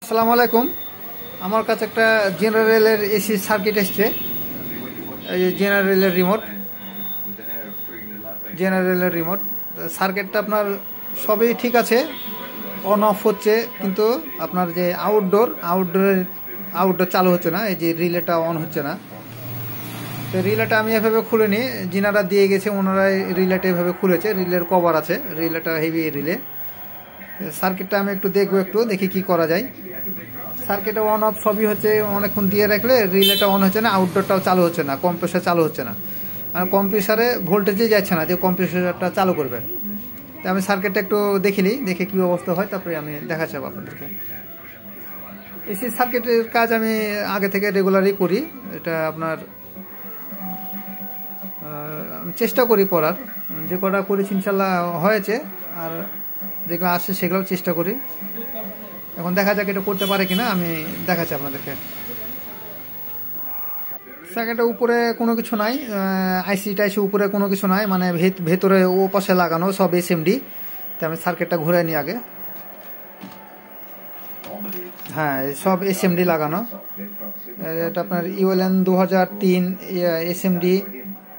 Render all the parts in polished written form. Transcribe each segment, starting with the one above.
আসসালামু আলাইকুম। আমার কাছে একটা জেনারেলের এসি সার্কিট এসছে। এই যে জেনারেলের রিমোট সার্কিটটা আপনার সবই ঠিক আছে, অন অফ হচ্ছে, কিন্তু আপনার যে আউটডোর চালু হচ্ছে না। এই যে রিলেটা অন হচ্ছে না। তো রিলেটা আমি এভাবে খুলিনি, যিনারা দিয়ে গেছে ওনারাই রিলেটা এভাবে খুলেছে। রিলের কভার আছে, রিলেটা হেভি রিলে। সার্কিটটা আমি একটু দেখবো, দেখি কি করা যায়। সার্কিটে অন অফ সবই হচ্ছে, অনেকক্ষণ দিয়ে রাখলে রিলেটা অন হচ্ছে না, আউটডোরটাও চালু হচ্ছে না, কম্প্রেসার চালু হচ্ছে না। মানে কম্প্রেসারে ভোল্টেজই যাচ্ছে না যে কম্প্রেসারটা চালু করবে। তো আমি সার্কিটটা একটু দেখে কী অবস্থা হয়, তারপরে আমি দেখাচ্ছি আপনাদেরকে। এসি সার্কিটের কাজ আমি আগে থেকে রেগুলারই করি। এটা আপনার চেষ্টা করি করার, যে কটা করেছি ইনশাল্লাহ হয়েছে, আর যেগুলো আসছে সেগুলোও চেষ্টা করি। এখন দেখা যাক এটা করতে পারে কিনা, আমি দেখাচ্ছি আপনাদেরকে। সার্কিটের উপরে কোনো কিছু নাই, আইসি টাইসি উপরে কোনো কিছু নাই, মানে ভেতরে ও পাশে লাগানো সব এসএমডি। তো আমি সার্কিটটা ঘুরে নিই আগে। হ্যাঁ, সব এসএমডি লাগানো। এটা আপনার ইউএলএন 2003 এসএমডি।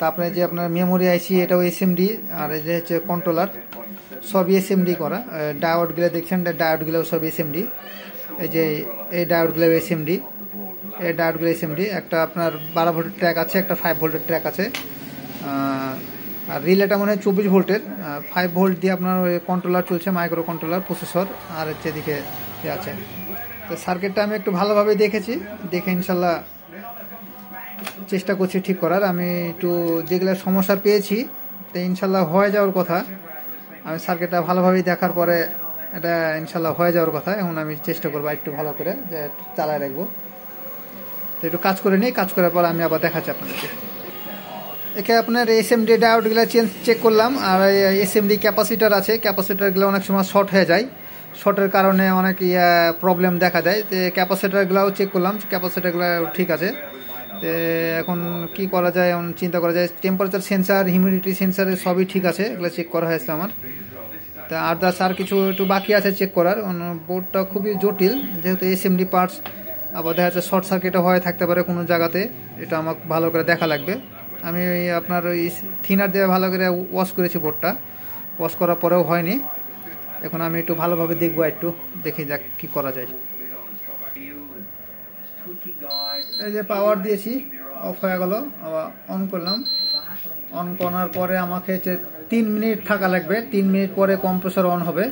তারপরে যে আপনার মেমোরি আইসি, এটাও এসএমডি। আর এই যে হচ্ছে কন্ট্রোলার, সবই এসএমডি করা। ডায়োডগুলো দেখছেন, ডায়োডগুলোও সব এসএমডি। এই ডায়োডগুলো এসএমডি, এই ডায়োডগুলো এসএমডি। একটা আপনার 12 ভোল্টের ট্র্যাক আছে, একটা 5 ভোল্টের ট্র্যাক আছে। আর রিলেটা মনে হয় 24 ভোল্টের। 5 ভোল্ট দিয়ে আপনার ওই কন্ট্রোলার চলছে, মাইক্রো কন্ট্রোলার, প্রসেসর, আর হচ্ছে এদিকে আছে। তো সার্কিটটা আমি একটু ভালোভাবে দেখে ইনশাল্লাহ চেষ্টা করছি ঠিক করার। আমি একটু যেগুলো সমস্যা পেয়েছি, তো ইনশাল্লাহ হয়ে যাওয়ার কথা। আমি সার্কিটটা ভালোভাবেই দেখার পরে এটা ইনশাল্লাহ হয়ে যাওয়ার কথা। এখন আমি চেষ্টা করবো একটু ভালো করে যে চালায় রাখবো। তো একটু কাজ করে নিই, কাজ করার পর আমি আবার দেখাচ্ছি আপনাদেরকে। এখানে আপনার এসএমডি ডায়োডগুলো চেক করলাম, আর এসএমডি ক্যাপাসিটার আছে, ক্যাপাসিটারগুলো অনেক সময় শর্ট হয়ে যায়। শর্টের কারণে অনেক প্রবলেম দেখা দেয়। তো ক্যাপাসিটারগুলোও চেক করলাম, ক্যাপাসিটারগুলো ঠিক আছে। তো এখন কি করা যায়, এখন চিন্তা করা যায়। টেম্পারেচার সেন্সার, হিউমিডিটি সেন্সার সবই ঠিক আছে, এগুলো চেক করা হয়েছে আমার। তা আর কিছু একটু বাকি আছে চেক করার। বোর্ডটা খুবই জটিল, যেহেতু এসএমডি পার্টস, আবার দেখা যাচ্ছে শর্ট সার্কিটও হয়ে থাকতে পারে কোনো জায়গাতে। এটা আমাকে ভালো করে দেখা লাগবে। আমি আপনার ওই থিনার দিয়ে ভালো করে ওয়াশ করেছি বোর্ডটা, ওয়াশ করার পরেও হয়নি। এখন আমি একটু ভালোভাবে দেখবো, একটু দেখি যাক কী করা যায়। এই যে পাওয়ার দিয়েছি, অফ হয়ে গেল, আবার অন করলাম। অন করার পরে আমাকে 3 মিনিট থাকা লাগবে। 3 মিনিট পরে কম্প্রেসর অন হবে।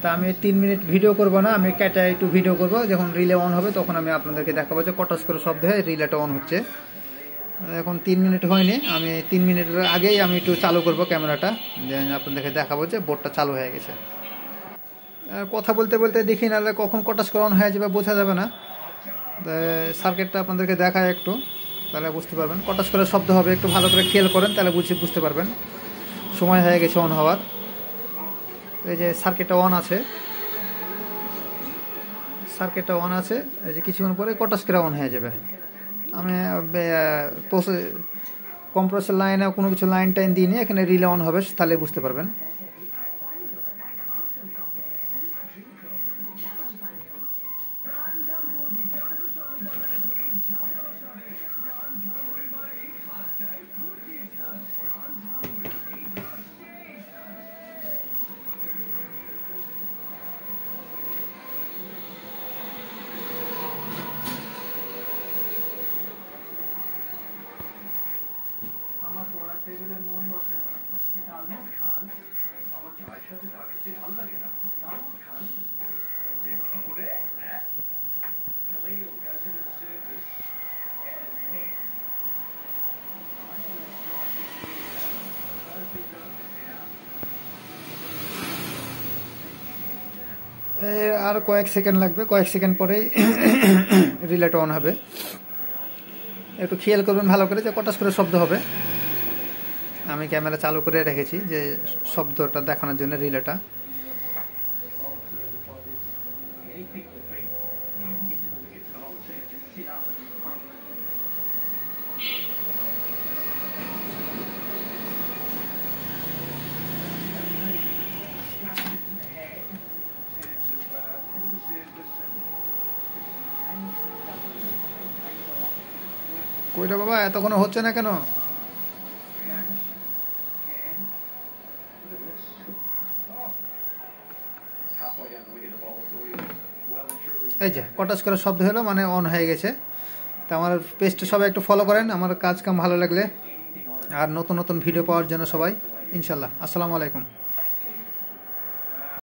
তা আমি 3 মিনিট ভিডিও করব না, আমি কেটে একটু ভিডিও করব। যখন রিলে অন হবে তখন আমি আপনাদেরকে দেখাবো যে কটাস করে শব্দ হয়ে রিলেটা অন হচ্ছে। এখন 3 মিনিট হয়নি, আমি 3 মিনিটের আগেই আমি একটু চালু করব ক্যামেরাটা, যে আপনাদেরকে দেখাবো যে বোর্ডটা চালু হয়ে গেছে। কথা বলতে বলতে দেখি, নাহলে কখন কটাস করে অন হয়ে যাবে বোঝা যাবে না। সার্কিটটা আপনাদেরকে দেখায় একটু, তাহলে বুঝতে পারবেন। কটাস করে শব্দ হবে, একটু ভালো করে খেয়াল করেন, তাহলে বুঝতে পারবেন সময় হয়ে গেছে অন হওয়ার। এই যে সার্কিটটা অন আছে, এই যে কিছুক্ষণ পরে কটাস করে অন হয়ে যাবে। আমি কম্প্রেসর লাইনে কোনো কিছু লাইন টাইন দিয়ে নিয়ে এখানে রিলে অন হবে, তাহলে বুঝতে পারবেন। আর কয়েক সেকেন্ড লাগবে, কয়েক সেকেন্ড পরেই রিলেটা অন হবে। একটু খেয়াল করবেন ভালো করে যে কটাস করে শব্দ হবে। আমি ক্যামেরা চালু করে রেখেছি যে শব্দটা দেখানোর জন্য রিলেটা। কইটা বাবা এতক্ষণ হচ্ছে না কেন? এই যে কটাস করে শব্দ হলো, মানে অন হয়ে গেছে। তা আমার পেজটা সবাই একটু ফলো করেন আমার কাজ কাম ভালো লাগলে, আর নতুন নতুন ভিডিও পাওয়ার জন্য সবাই। ইনশাল্লাহ। আসসালামু আলাইকুম।